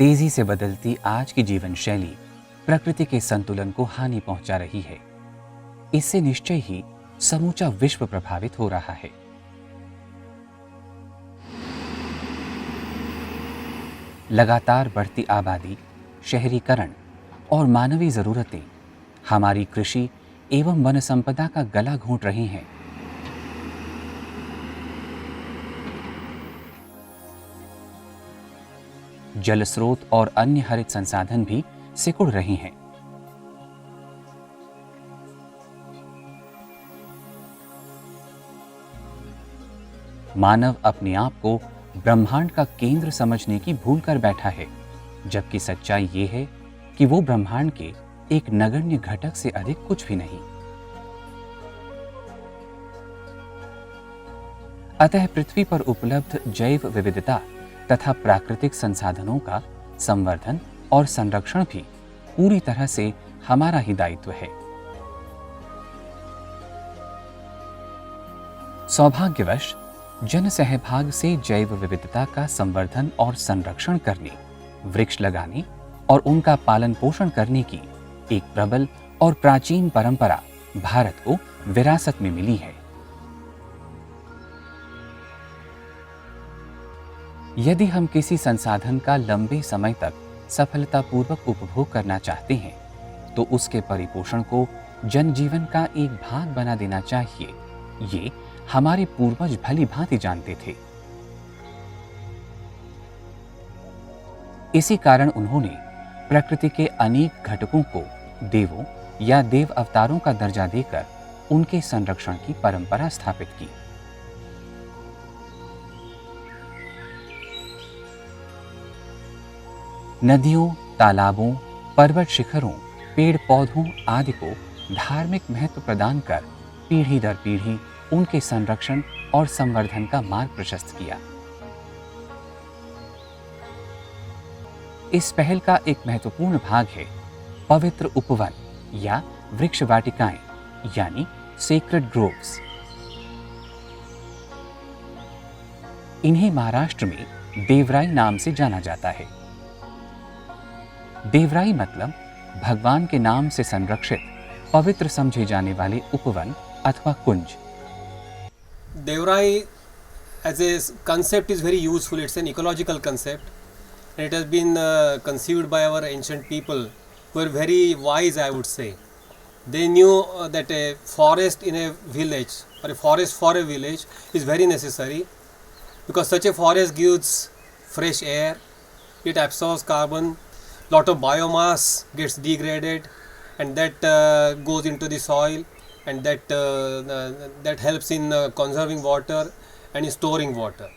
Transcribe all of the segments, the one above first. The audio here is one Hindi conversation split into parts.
तेजी से बदलती आज की जीवन शैली प्रकृति के संतुलन को हानि पहुंचा रही है। इससे निश्चय ही समूचा विश्व प्रभावित हो रहा है। लगातार बढ़ती आबादी, शहरीकरण और मानवीय जरूरतें हमारी कृषि एवं वन संपदा का गला घोंट रही हैं। जल स्रोत और अन्य हरित संसाधन भी सिकुड़ रहे हैं। मानव अपने आप को ब्रह्मांड का केंद्र समझने की भूल कर बैठा है, जबकि सच्चाई ये है कि वो ब्रह्मांड के एक नगण्य घटक से अधिक कुछ भी नहीं। अतः पृथ्वी पर उपलब्ध जैव विविधता तथा प्राकृतिक संसाधनों का संवर्धन और संरक्षण भी पूरी तरह से हमारा ही दायित्व है। सौभाग्यवश जन सहभाग से जैव विविधता का संवर्धन और संरक्षण करने, वृक्ष लगाने और उनका पालन पोषण करने की एक प्रबल और प्राचीन परंपरा भारत को विरासत में मिली है। यदि हम किसी संसाधन का लंबे समय तक सफलतापूर्वक उपभोग करना चाहते हैं तो उसके परिपोषण को जनजीवन का एक भाग बना देना चाहिए। ये हमारे पूर्वज भली भांति जानते थे। इसी कारण उन्होंने प्रकृति के अनेक घटकों को देवों या देव अवतारों का दर्जा देकर उनके संरक्षण की परंपरा स्थापित की। नदियों, तालाबों, पर्वत शिखरों, पेड़ पौधों आदि को धार्मिक महत्व प्रदान कर पीढ़ी दर पीढ़ी उनके संरक्षण और संवर्धन का मार्ग प्रशस्त किया। इस पहल का एक महत्वपूर्ण भाग है पवित्र उपवन या वृक्ष वाटिकाएं यानी सेक्रेड ग्रोव्स। इन्हें महाराष्ट्र में देवराई नाम से जाना जाता है। देवराई मतलब भगवान के नाम से संरक्षित पवित्र समझे जाने वाले उपवन अथवा कुंज। Devrai as a concept is very useful. It's an ecological concept and it has been conceived by our ancient people who are very wise, I would say. They knew that a forest in a village or a forest for a village is very necessary because such a forest gives fresh air, it absorbs carbon, lot of biomass gets degraded and that goes into the soil and that helps in conserving water and storing water.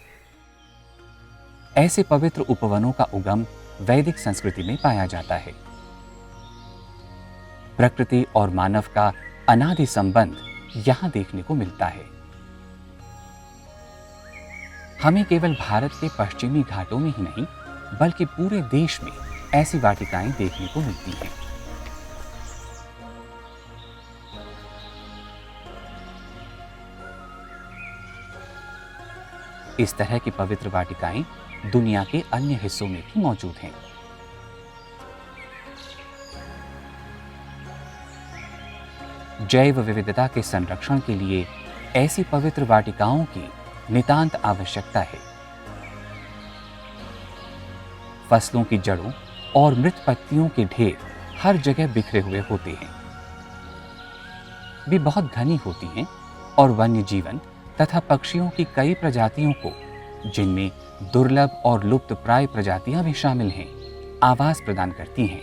ऐसे पवित्र उपवनों का उगम वैदिक संस्कृति में पाया जाता है। प्रकृति और मानव का अनादि संबंध यहां देखने को मिलता है। हमें केवल भारत के पश्चिमी घाटों में ही नहीं बल्कि पूरे देश में ऐसी वाटिकाएं देखने को मिलती हैं। इस तरह की पवित्र वाटिकाएं दुनिया के अन्य हिस्सों में भी मौजूद हैं। जैव विविधता के संरक्षण के लिए ऐसी पवित्र वाटिकाओं की नितांत आवश्यकता है। फसलों की जड़ों और मृत पत्तियों के ढेर हर जगह बिखरे हुए होते हैं। वे बहुत घनी होती हैं और वन्य जीवन तथा पक्षियों की कई प्रजातियों को, जिनमें दुर्लभ और लुप्त प्राय प्रजातियां भी शामिल हैं, आवास प्रदान करती हैं,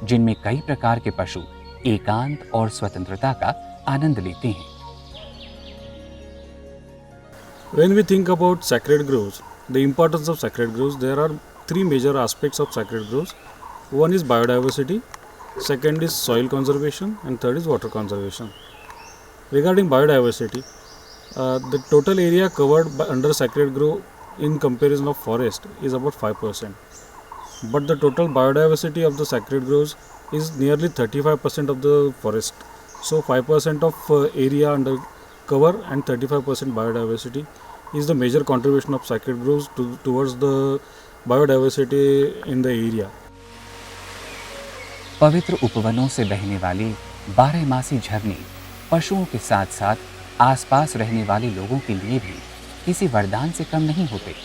जिनमें कई प्रकार के पशु एकांत और स्वतंत्रता का आनंद लेते हैं। When we think about sacred groves, the importance of sacred groves, there are three major aspects of sacred groves. One is biodiversity, second is soil conservation, and third is water conservation. Regarding biodiversity, the total area covered under sacred grove in comparison of forest is about 5%. But the total biodiversity of the sacred groves is nearly 35% of the forest. So 5% of area under cover and 35% biodiversity is the major contribution of sacred groves towards the biodiversity in the area. पवित्र उपवनों से बहने वाली 12मासी झरने पशुओं के साथ साथ आसपास रहने वाले लोगों के लिए भी किसी वरदान से कम नहीं होते।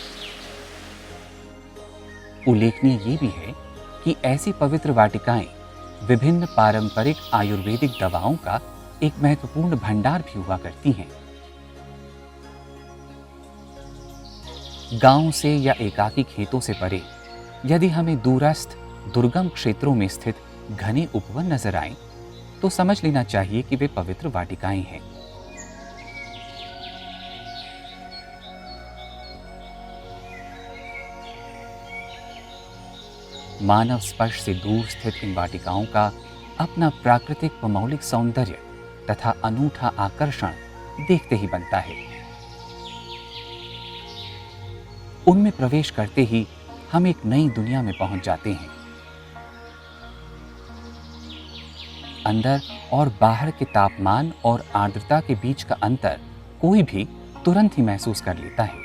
उल्लेखनीय ये भी है कि ऐसी पवित्र वाटिकाएं विभिन्न पारंपरिक आयुर्वेदिक दवाओं का एक महत्वपूर्ण भंडार भी हुआ करती हैं। गांव से या एकाकी खेतों से परे यदि हमें दूरस्थ दुर्गम क्षेत्रों में स्थित घने उपवन नजर आए तो समझ लेना चाहिए कि वे पवित्र वाटिकाएं हैं। मानव स्पर्श से दूर स्थित इन वाटिकाओं का अपना प्राकृतिक व मौलिक सौंदर्य तथा अनूठा आकर्षण देखते ही बनता है। उनमें प्रवेश करते ही हम एक नई दुनिया में पहुंच जाते हैं। अंदर और बाहर के तापमान और आर्द्रता के बीच का अंतर कोई भी तुरंत ही महसूस कर लेता है।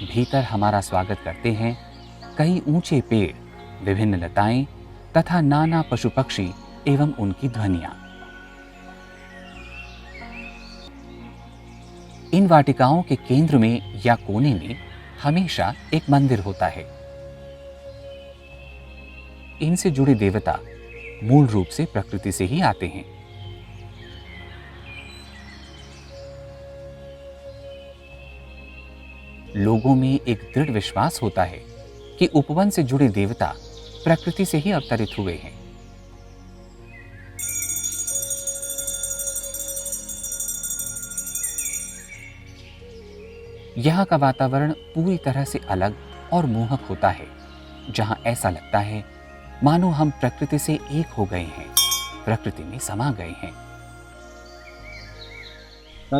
भीतर हमारा स्वागत करते हैं कई ऊंचे पेड़, विभिन्न लताएं तथा नाना पशु पक्षी एवं उनकी ध्वनियां। इन वाटिकाओं के केंद्र में या कोने में हमेशा एक मंदिर होता है। इनसे जुड़े देवता मूल रूप से प्रकृति से ही आते हैं। लोगों में एक दृढ़ विश्वास होता है कि उपवन से जुड़े देवता प्रकृति से ही अवतरित हुए हैं। यहाँ का वातावरण पूरी तरह से अलग और मोहक होता है, जहाँ ऐसा लगता है मानो हम प्रकृति से एक हो गए हैं, प्रकृति में समा गए हैं।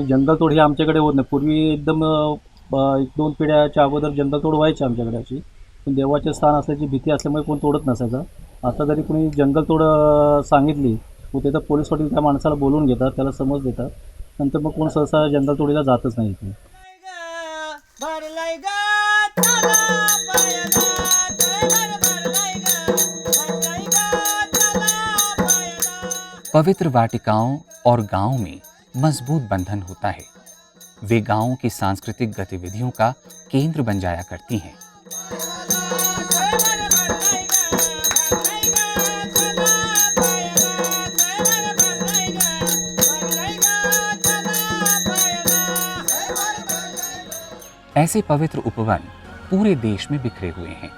जंगलतोड ही आमच्याकडे होत नाही। पूर्वी एकदम 1-2 पिढ्याच्या अगोदर जंगलतोड व्हायची आमच्याकडे अशी, पण देवाचे स्थान असल्याची भीती असल्यामुळे कोण तोडत नसायचं। आता जरी कोणी जंगलतोड सांगितली तर तिथं पोलीस पाटील त्या माणसाला बोलवून घेतात, त्याला समज देतात, नंतर मग कोण सहसा जंगलतोडीला जातच नाही इथे। पवित्र वाटिकाओं और गांवों में मजबूत बंधन होता है। वे गांवों की सांस्कृतिक गतिविधियों का केंद्र बन जाया करती हैं। ऐसे पवित्र उपवन पूरे देश में बिखरे हुए हैं।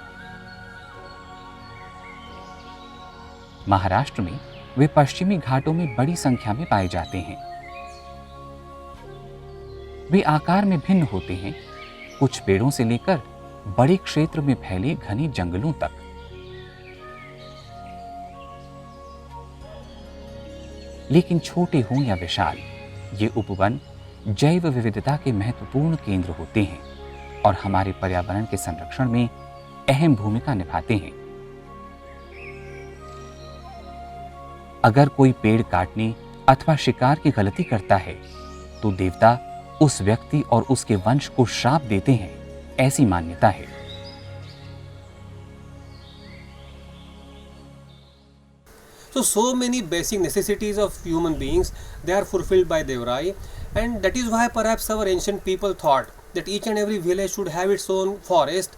महाराष्ट्र में वे पश्चिमी घाटों में बड़ी संख्या में पाए जाते हैं। वे आकार में भिन्न होते हैं, कुछ पेड़ों से लेकर बड़े क्षेत्र में फैले घने जंगलों तक। लेकिन छोटे हों या विशाल, ये उपवन जैव विविधता के महत्वपूर्ण केंद्र होते हैं और हमारे पर्यावरण के संरक्षण में अहम भूमिका निभाते हैं। अगर कोई पेड़ काटने अथवा शिकार की गलती करता है तो देवता उस व्यक्ति और उसके वंश को श्राप देते हैं, ऐसी मान्यता है। So many basic necessities of human beings, they are fulfilled by Devrai, and that is why perhaps our ancient people thought that each and every village should have its own forest,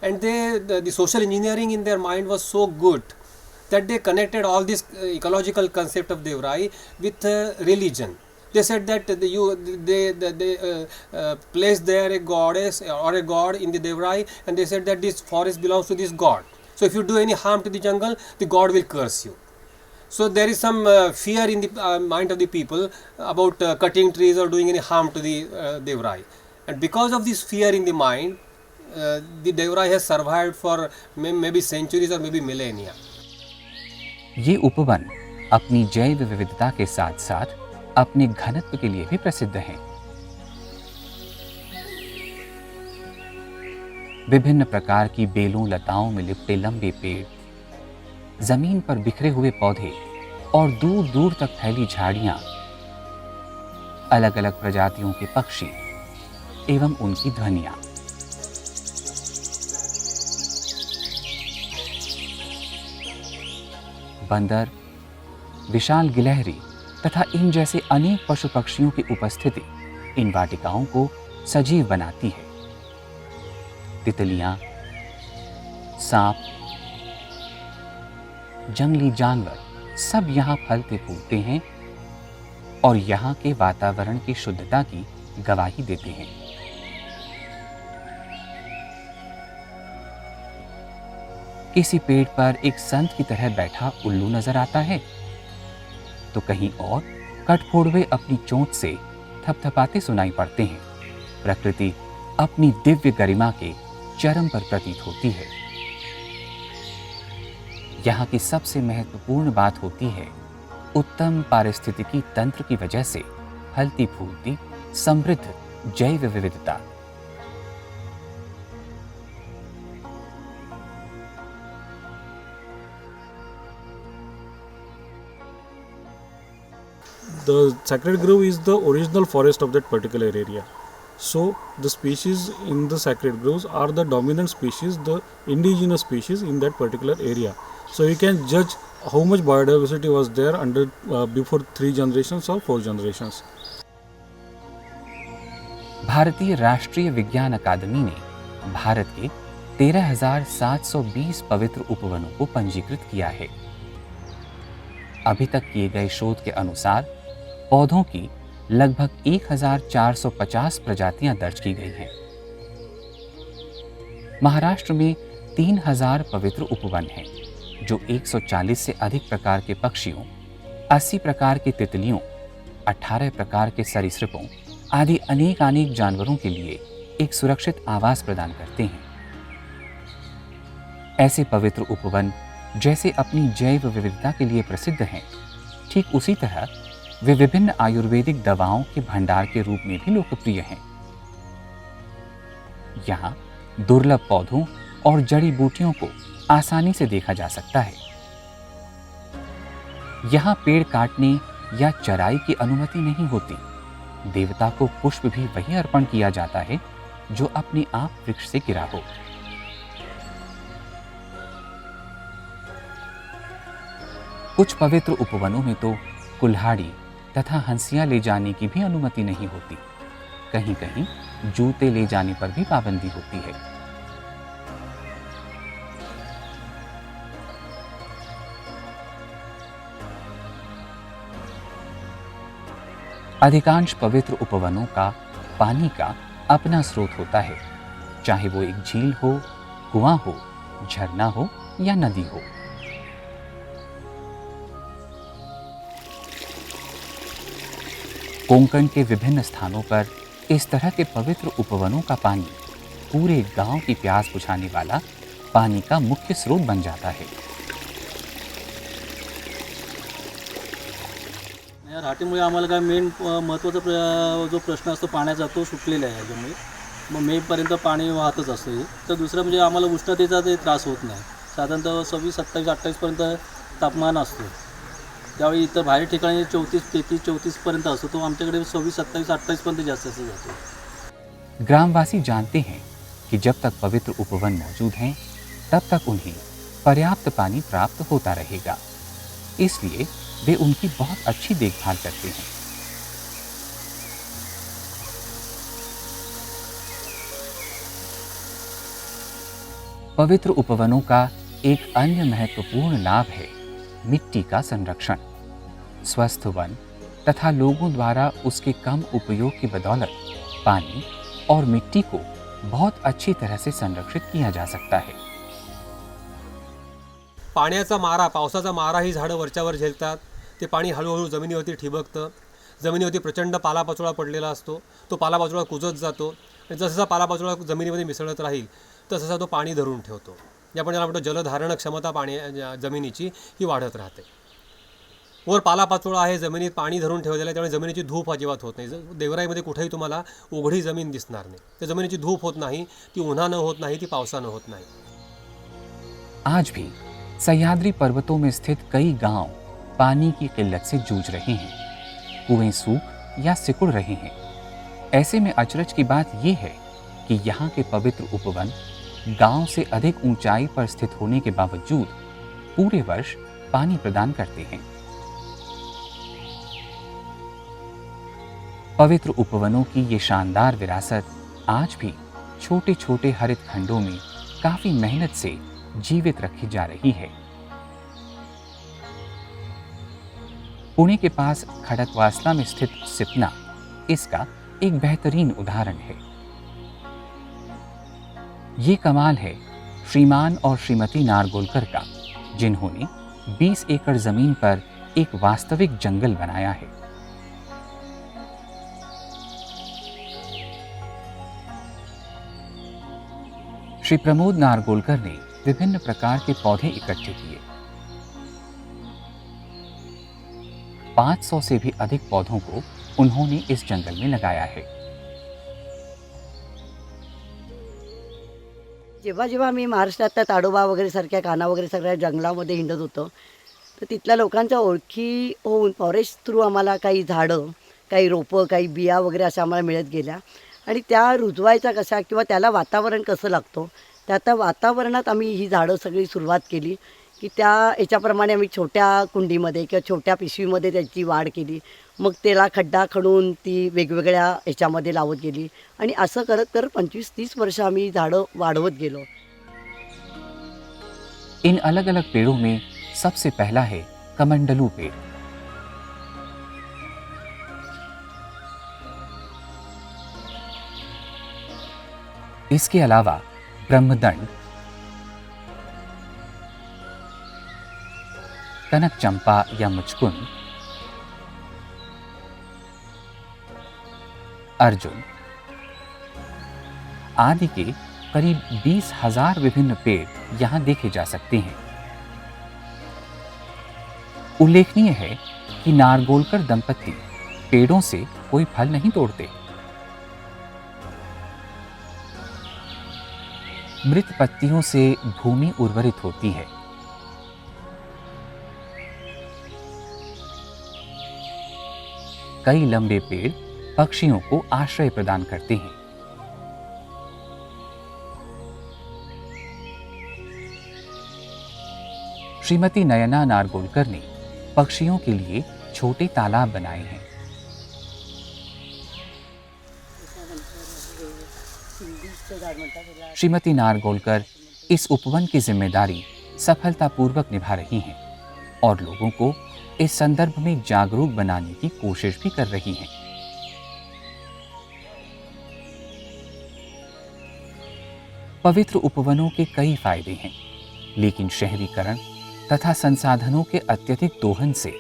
and the social engineering in their mind was so good that they connected all this ecological concept of Devrai with religion. They said that they placed there a goddess or a god in the Devrai, and they said that this forest belongs to this god. So if you do any harm to the jungle, the god will curse you. So there is some fear in the mind of the people about cutting trees or doing any harm to the Devrai. And because of this fear in the mind, the Devrai has survived for maybe centuries or maybe millennia. ये उपवन अपनी जैव विविधता के साथ साथ अपने घनत्व के लिए भी प्रसिद्ध हैं। विभिन्न प्रकार की बेलों लताओं में लिपटे लंबे पेड़, जमीन पर बिखरे हुए पौधे और दूर दूर तक फैली झाड़ियां अलग अलग प्रजातियों के पक्षी एवं उनकी ध्वनियां। बंदर, विशाल गिलहरी तथा इन जैसे अनेक पशु पक्षियों की उपस्थिति इन वाटिकाओं को सजीव बनाती है। तितलियां, सांप, जंगली जानवर सब यहाँ फलते फूलते हैं और यहाँ के वातावरण की शुद्धता की गवाही देते हैं। किसी पेड़ पर एक संत की तरह बैठा उल्लू नजर आता है, तो कहीं और कठफोड़वे अपनी चोंच से थपथपाते सुनाई पड़ते हैं। प्रकृति अपनी दिव्य गरिमा के चरम पर प्रतीत होती है। यहाँ की सबसे महत्वपूर्ण बात होती है उत्तम पारिस्थितिकी तंत्र की वजह से फलती फूलती समृद्ध जैव विविधता। The sacred grove is the original forest of that particular area. So the species in the sacred groves are the dominant species, the indigenous species in that particular area. So you can judge how much biodiversity was there under before 3 generations or 4 generations. भारतीय राष्ट्रीय विज्ञान अकादमी ने भारत के 13,720 पवित्र उपवनों को पंजीकृत किया है। अभी तक किए गए शोध के अनुसार पौधों की लगभग 1,450 प्रजातियां दर्ज की गई हैं। महाराष्ट्र में 3,000 पवित्र उपवन हैं, जो 140 से अधिक प्रकार के पक्षियों, 80 प्रकार की तितलियों, 18 प्रकार के सरीसृपों आदि अनेक जानवरों के लिए एक सुरक्षित आवास प्रदान करते हैं। ऐसे पवित्र उपवन जैसे अपनी जैव विविधता के लिए प्रसिद्ध हैं, ठीक उसी तरह वे विभिन्न आयुर्वेदिक दवाओं के भंडार के रूप में भी लोकप्रिय हैं। यहाँ दुर्लभ पौधों और जड़ी बूटियों को आसानी से देखा जा सकता है। यहाँ पेड़ काटने या चराई की अनुमति नहीं होती। देवता को पुष्प भी वही अर्पण किया जाता है जो अपने आप वृक्ष से गिरा हो। कुछ पवित्र उपवनों में तो कुल्हाड़ी तथा हंसियां ले जाने की भी अनुमति नहीं होती। कहीं कहीं जूते ले जाने पर भी पाबंदी होती है। अधिकांश पवित्र उपवनों का पानी का अपना स्रोत होता है, चाहे वो एक झील हो, कुआं हो, झरना हो या नदी हो। कोंकण के विभिन्न स्थानों पर इस तरह के पवित्र उपवनों का पानी पूरे गांव की प्यास बुझाने वाला पानी का मुख्य स्रोत बन जाता है। या राहटीमुळे आम्हाला काय मेन महत्त्वाचा जो प्रश्न असतो पाण्याचा तो सुटलेला आहे। याच्यामुळे मग मेपर्यंत पाणी वाहतच असतं हे। तर दुसरं म्हणजे आम्हाला उष्णतेचा ते त्रास होत नाही। साधारणतः 26, 27, 28पर्यंत तापमान असतो। त्यावेळी इतर बाहेर ठिकाणी 34, 33, 34पर्यंत असतो, तो आमच्याकडे 26, 27, 28पर्यंत जास्त असं जातो। ग्रामवासी जानते हैं कि जब तक पवित्र उपवन मौजूद हैं, तब तक उन्हें पर्याप्त पानी प्राप्त होता रहेगा। इसलिए वे उनकी बहुत अच्छी देखभाल करते हैं। पवित्र उपवनों का एक अन्य महत्वपूर्ण लाभ है मिट्टी का संरक्षण। स्वस्थ वन तथा लोगों द्वारा उसके कम उपयोग की बदौलत पानी और मिट्टी को बहुत अच्छी तरह से संरक्षित किया जा सकता है। पाण्याचा मारा, पावसाचा मारा ही झाडं वरच्यावर झेलतात। ते पाणी हळूहळू जमिनीवरती ठिबकतं। जमिनीवरती प्रचंड पालापाचोळा पडलेला असतो। तो पालापाचोळा कुजत जातो आणि जसजसा पालापाचोळा जमिनीमध्ये मिसळत राहील तसं तो पाणी धरून ठेवतो। आपण ज्याला म्हणतो जलधारण क्षमता पाणी जमिनीची ही वाढत राहते। वर पालापाचोळा आहे, जमिनीत पाणी धरून ठेवलेलं आहे, त्यामुळे जमिनीची धूप अजिबात होत नाही। देवराईमध्ये कुठेही तुम्हाला उघडी जमीन दिसणार नाही। त्या जमिनीची धूप होत नाही, ती उन्हानं होत नाही, ती पावसानं होत नाही। आज भी सह्याद्री पर्वतों में स्थित कई गांव पानी की किल्लत से जूझ रहे हैं। कुएं सूख या सिकुड़ रहे हैं। ऐसे में अचरज की बात यह है कि यहाँ के पवित्र उपवन गांव से अधिक ऊंचाई पर स्थित होने के बावजूद पूरे वर्ष पानी प्रदान करते हैं। पवित्र उपवनों की ये शानदार विरासत आज भी छोटे छोटे हरित खंडों में काफी मेहनत से जीवित रखी जा रही है। पुणे के पास खड़कवासला में स्थित सिपना इसका एक बेहतरीन उदाहरण है। ये कमाल है श्रीमान और श्रीमती नारगोलकर का, जिन्होंने 20 एकड़ जमीन पर एक वास्तविक जंगल बनाया है। श्री प्रमोद नारगोलकर ने विभिन्न प्रकार के पौधे इकट्ठे किए। 500 से भी अधिक पौधों को उन्होंने इस जंगल में लगाया है। जेव्हा जेव्हा मी महाराष्ट्रात ताडोबा वगैरे सारख्या काना वगैरे सगळ्या जंगलामध्ये हिंडत होतो, तर तिथल्या लोकांच्या ओळखी होऊन फॉरेस्ट थ्रू आम्हाला काही झाडं, काही रोपं, काही बिया वगैरे अशा आम्हाला मिळत गेल्या आणि त्या रुजवायचा कशा किंवा त्याला वातावरण कसं लागतो, त्या वातावरणात आम्ही ही झाडं सगळी सुरुवात केली की त्या याच्याप्रमाणे आम्ही छोट्या कुंडीमध्ये किंवा छोट्या पिशवीमध्ये त्याची वाढ केली। मग त्याला खड्डा खणून ती वेगवेगळ्या ह्याच्यामध्ये लावत गेली आणि असं करत करत 25-30 वर्ष आम्ही झाडं वाढवत गेलो। इन अलग अलग पेड़ों में सबसे पहला है कमंडलू पेड़। इसके अलावा ब्रह्मदंड, कनक चंपा या मुचकुंद, अर्जुन आदि के करीब 20,000 विभिन्न पेड़ यहां देखे जा सकते हैं। उल्लेखनीय है कि नारगोलकर दंपति पेड़ों से कोई फल नहीं तोड़ते। मृत पत्तियों से भूमि उर्वरित होती है। कई लंबे पेड़ पक्षियों को आश्रय प्रदान करते हैं। श्रीमती नयना नारगोलकर ने पक्षियों के लिए छोटे तालाब बनाए हैं। श्रीमती नारगोलकर इस उपवन की जिम्मेदारी सफलतापूर्वक निभा रही हैं और लोगों को इस संदर्भ में जागरूक बनाने की कोशिश भी कर रही हैं। पवित्र उपवनों के कई फायदे हैं, लेकिन शहरीकरण तथा संसाधनों के अत्यधिक दोहन से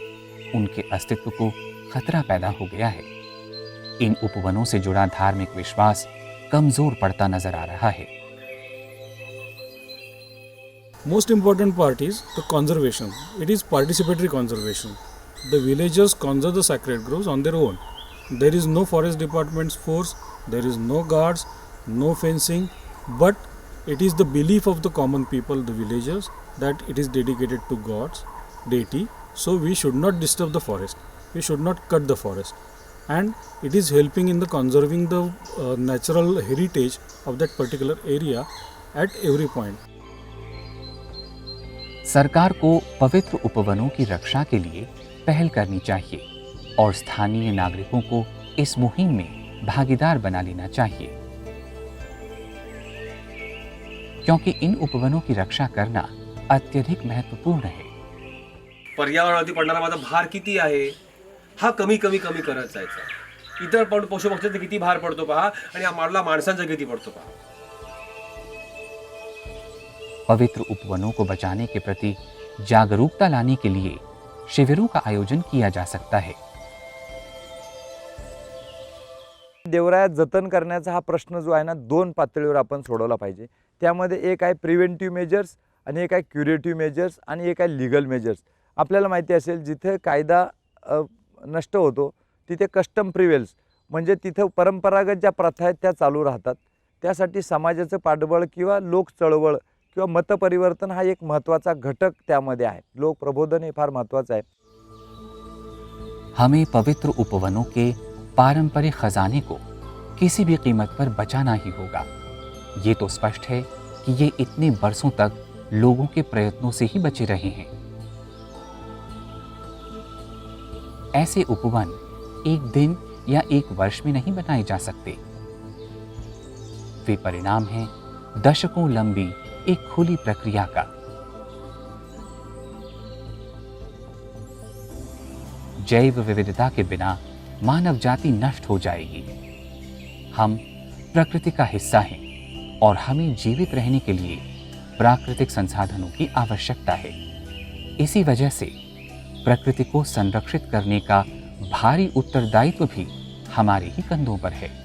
उनके अस्तित्व को खतरा पैदा हो गया है। इन उपवनों से जुड़ा धार्मिक विश्वास कमजोर पड़ता नजर आ रहा है। Most important part is the conservation. It is participatory conservation. The villagers conserve the sacred groves on their own. There is no forest department's force, there is no guards, no fencing, but it is the belief of the common people, the villagers, that it is dedicated to God's deity. So we should not disturb the forest. We should not cut the forest. And it is helping in the conserving the natural heritage of that particular area at every point. सरकार को पवित्र उपवनों की रक्षा के लिए पहल करनी चाहिए और स्थानीय नागरिकों को इस मुहिम में भागीदार बना लेना चाहिए, क्योंकि इन उपवनों की रक्षा करना अत्यधिक महत्वपूर्ण है। पर्यावरणावरती पडणारा माझा भार किती आहे हा कमी कमी कमी करत जायचा। इतर पशु पक्ष्यांचा किती भार पडतो पहा आणि आम्हाला माणसांचा किती पडतो पहा। पवित्र उपवनों को बचाने के प्रति जागरूकता लाने के लिए शिविरों का आयोजन किया जा सकता है। देवरायात जतन करण्याचा हा प्रश्न जो आहे ना, दोन पातळीवर आपण सोडवला पाहिजे। त्यामध्ये एक आहे प्रिव्हेंटिव्ह मेजर्स आणि एक आहे क्युरेटिव्ह मेजर्स आणि एक आहे लीगल मेजर्स। आपल्याला माहिती असेल जिथे कायदा नष्ट होतो तिथे कस्टम प्रिव्हेल्स, म्हणजे तिथे परंपरागत ज्या प्रथा आहेत त्या चालू राहतात। त्यासाठी समाजाचं पाठबळ किंवा लोक चळवळ किंवा मतपरिवर्तन हा एक महत्त्वाचा घटक त्यामध्ये आहे। लोक प्रबोधन हे फार महत्त्वाचं आहे। हमें पवित्र उपवनों के पारंपरिक खजाने को किसी भी कीमत पर बचाना ही होगा। ये तो स्पष्ट है कि ये इतने बरसों तक लोगों के प्रयत्नों से ही बचे रहे हैं। ऐसे उपवन एक दिन या एक वर्ष में नहीं बनाए जा सकते। वे परिणाम हैं दशकों लंबी एक खुली प्रक्रिया का। जैव विविधता के बिना मानव जाति नष्ट हो जाएगी। हम प्रकृति का हिस्सा हैं और हमें जीवित रहने के लिए प्राकृतिक संसाधनों की आवश्यकता है। इसी वजह से प्रकृति को संरक्षित करने का भारी उत्तरदायित्व भी हमारे ही कंधों पर है।